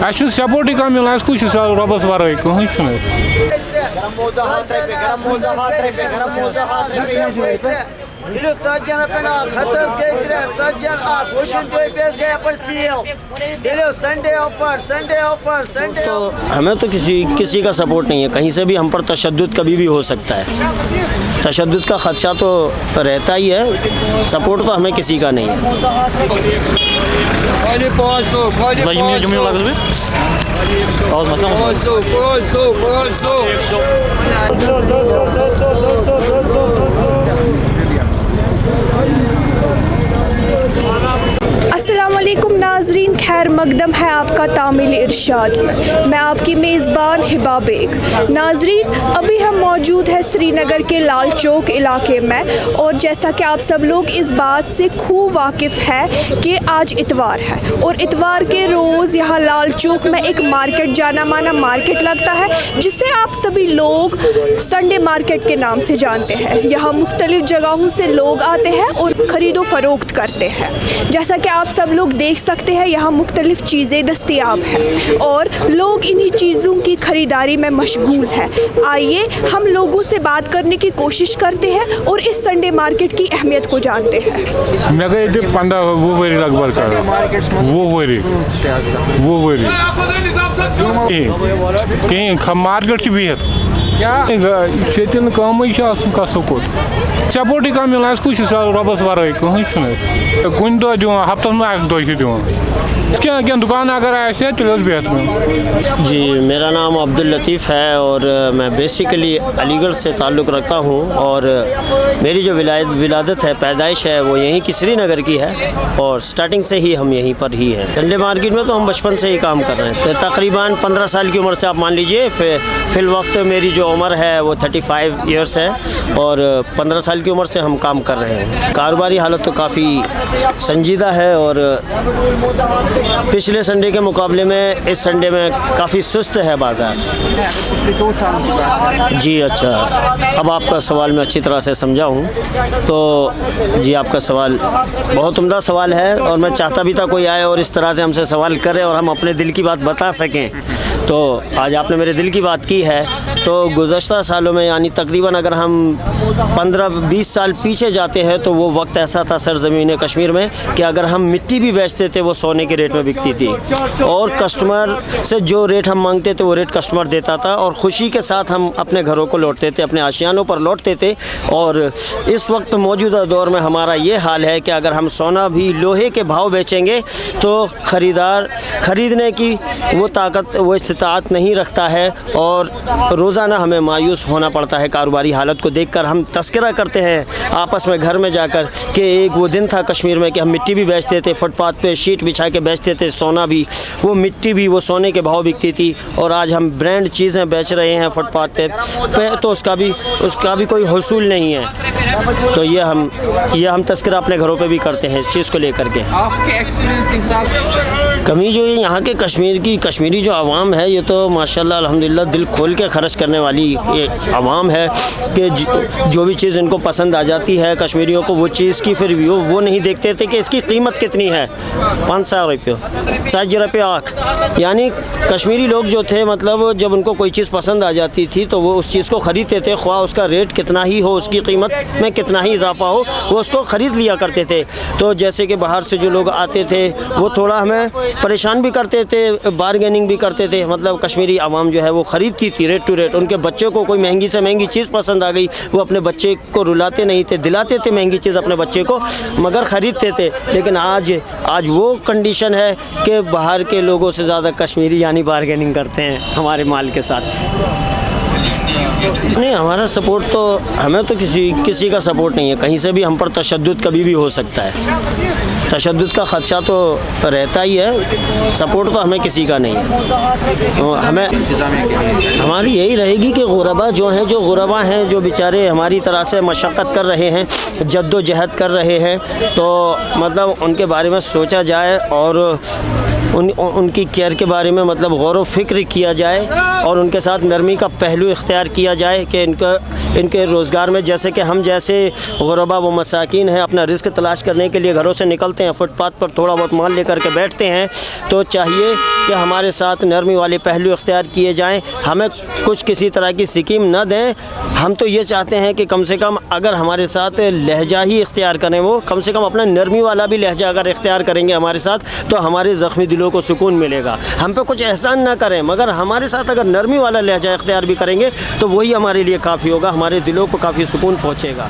Support कम मिलान कुछ रबस वर कहीं तो हमें तो किसी का सपोर्ट नहीं है, कहीं से भी हम पर तशद्दुद कभी भी हो सकता है। तशद्दुद का खदशा तो रहता ही है, सपोर्ट तो हमें किसी का नहीं है। अस्सलामुअलैकुम नाजरीन, खैर मकदम है आपका तामिल इरशाद में। मैं आपकी मेज़बान हिबा बेग। नाजरीन, अभी हम मौजूद हैं श्रीनगर के लाल चौक इलाके में, और जैसा कि आप सब लोग इस बात से खूब वाकिफ़ है कि आज इतवार है, और इतवार के रोज़ यहाँ लाल चौक में एक मार्केट, जाना माना मार्केट लगता है, जिसे आप सभी लोग संडे मार्केट के नाम से जानते हैं। यहाँ मुख्तलिफ जगहों से लोग आते हैं और ख़रीदो फरोख्त करते हैं। जैसा कि आप सब लोग देख सकते हैं, यहाँ मुख्तलिफ चीज़ें दस्तयाब हैं और लोग इन्हीं चीज़ों की ख़रीदारी में मशगूल है। आइए हम लोगों से बात करने की कोशिश करते हैं और इस संडे मार्केट की अहमियत को जानते हैं। मैं गए 15-20 वरी लगभग कहीं मार्केट बिहत कसोट सपोर्ट कम मिलान कुछ रबस वर कहीं कुन दह दिवान हफ्तस में दह दिवान क्या दुकान अगर आए तेल बेहतर। जी, मेरा नाम अब्दुल लतीफ़ है और मैं बेसिकली अलीगढ़ से ताल्लुक़ रखता हूँ, और मेरी जो विलादत है, पैदाइश है, वो यहीं की श्रीनगर की है, और स्टार्टिंग से ही हम यहीं पर ही हैं। संडे मार्केट में तो हम बचपन से ही काम कर रहे हैं। तो तकरीबन 15 साल की उम्र से आप मान लीजिए, फिल वक्त मेरी जो उम्र है वो 35 ईयर्स है, और 15 साल की उम्र से हम काम कर रहे हैं। कारोबारी हालत तो काफ़ी संजीदा है, और पिछले संडे के मुकाबले में इस संडे में काफ़ी सुस्त है बाज़ार। जी अच्छा, अब आपका सवाल मैं अच्छी तरह से समझा हूँ। तो जी, आपका सवाल बहुत उम्दा सवाल है, और मैं चाहता भी था कोई आए और इस तरह से हमसे सवाल करे और हम अपने दिल की बात बता सकें। तो आज आपने मेरे दिल की बात की है। तो गुज़श्ता सालों में, यानी तकरीबन अगर हम 15-20 साल पीछे जाते हैं, तो वो वक्त ऐसा था सरज़मीन कश्मीर में कि अगर हम मिट्टी भी बेचते थे वो सोने के रेट में बिकती थी, और कस्टमर से जो रेट हम मांगते थे वो रेट कस्टमर देता था, और ख़ुशी के साथ हम अपने घरों को लौटते थे, अपने आशियानों पर लौटते थे। और इस वक्त मौजूदा दौर में हमारा ये हाल है कि अगर हम सोना भी लोहे के भाव बेचेंगे तो ख़रीदार ख़रीदने की वो ताकत, वो इस्तिताअत नहीं रखता है, और रोज़ाना हमें मायूस होना पड़ता है। कारोबारी हालत को देखकर हम तस्करा करते हैं आपस में घर में जाकर कि एक वो दिन था कश्मीर में कि हम मिट्टी भी बेचते थे, फुटपाथ पे शीट बिछा के बेचते थे, सोना भी, वो मिट्टी भी वो सोने के भाव बिकती थी, और आज हम ब्रांड चीज़ें बेच रहे हैं फुटपाथ पे, तो उसका भी कोई हसूल नहीं है। तो ये हम तस्करा अपने घरों पे भी करते हैं इस चीज़ को लेकर के। कमी जो है यहाँ के कश्मीरी जो आवाम है, ये तो माशाल्लाह अल्हम्दुलिल्लाह दिल खोल के खर्च करने वाली ये आवाम है कि जो भी चीज़ इनको पसंद आ जाती है कश्मीरियों को, वो चीज़ की फिर वो नहीं देखते थे कि इसकी कीमत कितनी है। 500 रुपये 7 रुपये आँख, यानी कश्मीरी लोग जो थे, मतलब जब उनको कोई चीज़ पसंद आ जाती थी तो वो उस चीज़ को ख़रीदते थे, ख्वाह उसका रेट कितना ही हो, उसकी कीमत में कितना ही इजाफा हो, वो उसको ख़रीद लिया करते थे। तो जैसे कि बाहर से जो लोग आते थे वो थोड़ा हमें परेशान भी करते थे, बारगेनिंग भी करते थे, मतलब कश्मीरी आवाम जो है वो ख़रीदती थी रेट टू रेट। उनके बच्चों को कोई महंगी से महंगी चीज़ पसंद आ गई, वो अपने बच्चे को रुलाते नहीं थे, दिलाते थे महंगी चीज़ अपने बच्चे को, मगर ख़रीदते थे। लेकिन आज वो कंडीशन है कि बाहर के लोगों से ज़्यादा कश्मीरी यानी बारगेनिंग करते हैं हमारे माल के साथ। नहीं, हमारा सपोर्ट तो, हमें तो किसी का सपोर्ट नहीं है, कहीं से भी हम पर तशद्दुद कभी भी हो सकता है। तशद्दुद का खदशा तो रहता ही है, सपोर्ट तो हमें किसी का नहीं है। तो हमारी यही रहेगी कि गुरबा हैं, जो बेचारे हमारी तरह से मशक्क़त कर रहे हैं, जद्दोजहद कर रहे हैं, तो मतलब उनके बारे में सोचा जाए और उनकी केयर के बारे में मतलब गौर व फिक्र किया जाए, और उनके साथ नरमी का पहलू इख्तियार किया दिया जाए कि इनके रोज़गार में, जैसे कि हम जैसे गुरबा व मसाकिन हैं, अपना रिस्क तलाश करने के लिए घरों से निकलते हैं, फुटपाथ पर थोड़ा बहुत माल लेकर के बैठते हैं, तो चाहिए कि हमारे साथ नरमी वाले पहलू इख्तियार किए जाएं। हमें कुछ किसी तरह की स्कीम न दें। हम तो ये चाहते हैं कि कम से कम अगर हमारे साथ लहजा ही इख्तियार करें, वो कम से कम अपना नरमी वाला भी लहजा अगर इख्तियार करेंगे हमारे साथ, तो हमारे ज़ख्मी दिलों को सुकून मिलेगा। हम पे कुछ एहसान ना करें, मगर हमारे साथ अगर नरमी वाला लहजा इख्तियार भी करेंगे तो वही हमारे लिए काफ़ी होगा, हमारे दिलों को काफ़ी सुकून पहुँचेगा।